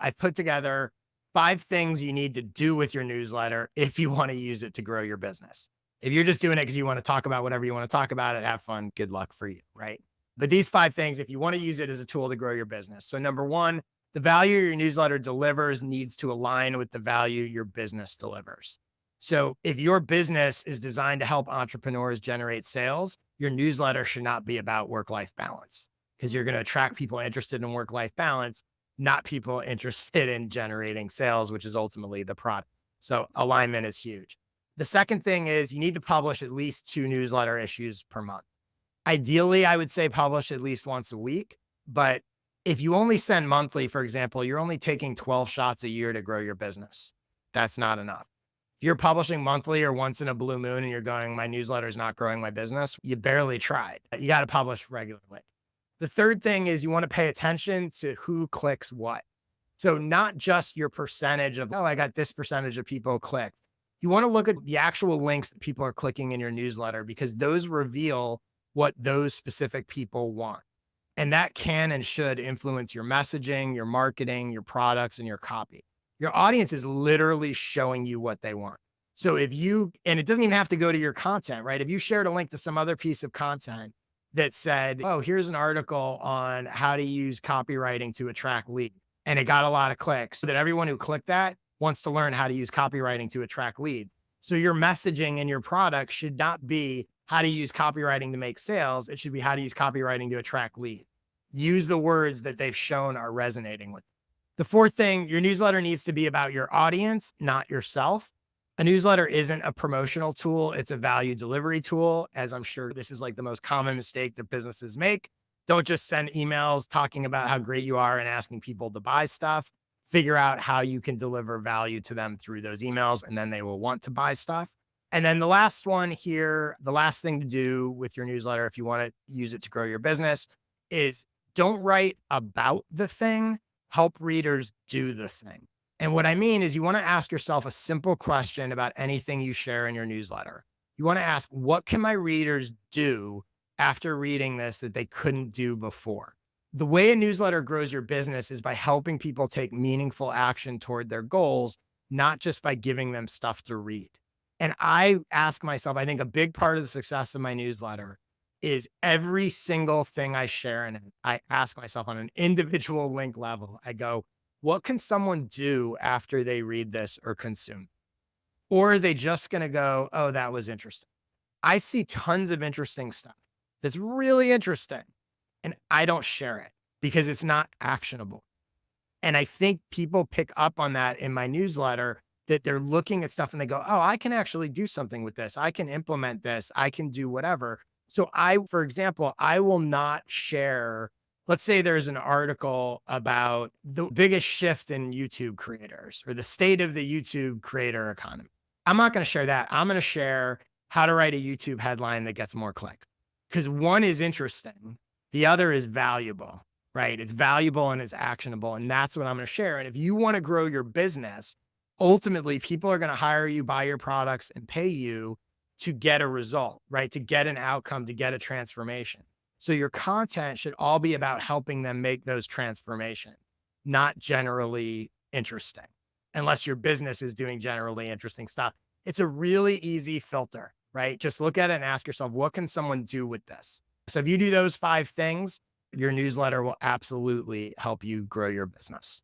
I've put together 5 things you need to do with your newsletter if you want to use it to grow your business. If you're just doing it because you want to talk about whatever you want to talk about and have fun, good luck for you, right? But these 5 things, if you want to use it as a tool to grow your business. So, number one, the value your newsletter delivers needs to align with the value your business delivers. So, if your business is designed to help entrepreneurs generate sales, your newsletter should not be about work life balance because you're going to attract people interested in work life balance, not people interested in generating sales, which is ultimately the product. So, alignment is huge. The second thing is you need to publish at least 2 newsletter issues per month. Ideally, I would say publish at least once a week. But if you only send monthly, for example, you're only taking 12 shots a year to grow your business. That's not enough. If you're publishing monthly or once in a blue moon and you're going, my newsletter is not growing my business, you barely tried. You got to publish regularly. The third thing is you want to pay attention to who clicks what. So not just your percentage of, oh, I got this percentage of people clicked. You want to look at the actual links that people are clicking in your newsletter because those reveal what those specific people want. And that can and should influence your messaging, your marketing, your products, and your copy. Your audience is literally showing you what they want. So if you, and it doesn't even have to go to your content, right? If you shared a link to some other piece of content that said, oh, here's an article on how to use copywriting to attract leads, and it got a lot of clicks, so that everyone who clicked that wants to learn how to use copywriting to attract leads. So your messaging and your product should not be how to use copywriting to make sales. It should be how to use copywriting to attract leads. Use the words that they've shown are resonating with. The fourth thing, your newsletter needs to be about your audience, not yourself. A newsletter isn't a promotional tool. It's a value delivery tool, as I'm sure this is like the most common mistake that businesses make. Don't just send emails talking about how great you are and asking people to buy stuff. Figure out how you can deliver value to them through those emails, and then they will want to buy stuff. And then the last one here, the last thing to do with your newsletter, if you want to use it to grow your business, is don't write about the thing, help readers do the thing. And what I mean is you want to ask yourself a simple question about anything you share in your newsletter. You want to ask, what can my readers do after reading this that they couldn't do before? The way a newsletter grows your business is by helping people take meaningful action toward their goals, not just by giving them stuff to read. And I ask myself, I think a big part of the success of my newsletter is every single thing I share in it. I ask myself on an individual link level, I go, what can someone do after they read this or consume? Or are they just going to go, oh, that was interesting? I see tons of interesting stuff that's really interesting, and I don't share it because it's not actionable. And I think people pick up on that in my newsletter that they're looking at stuff and they go, oh, I can actually do something with this. I can implement this. I can do whatever. So for example, I will not share, let's say there's an article about the biggest shift in YouTube creators or the state of the YouTube creator economy. I'm not going to share that. I'm going to share how to write a YouTube headline that gets more clicks because one is interesting. The other is valuable, right? It's valuable and it's actionable. And that's what I'm going to share. And if you want to grow your business, ultimately people are going to hire you, buy your products, and pay you to get a result, right? To get an outcome, to get a transformation. So your content should all be about helping them make those transformations, not generally interesting, unless your business is doing generally interesting stuff. It's a really easy filter, right? Just look at it and ask yourself, what can someone do with this? So if you do those 5 things, your newsletter will absolutely help you grow your business.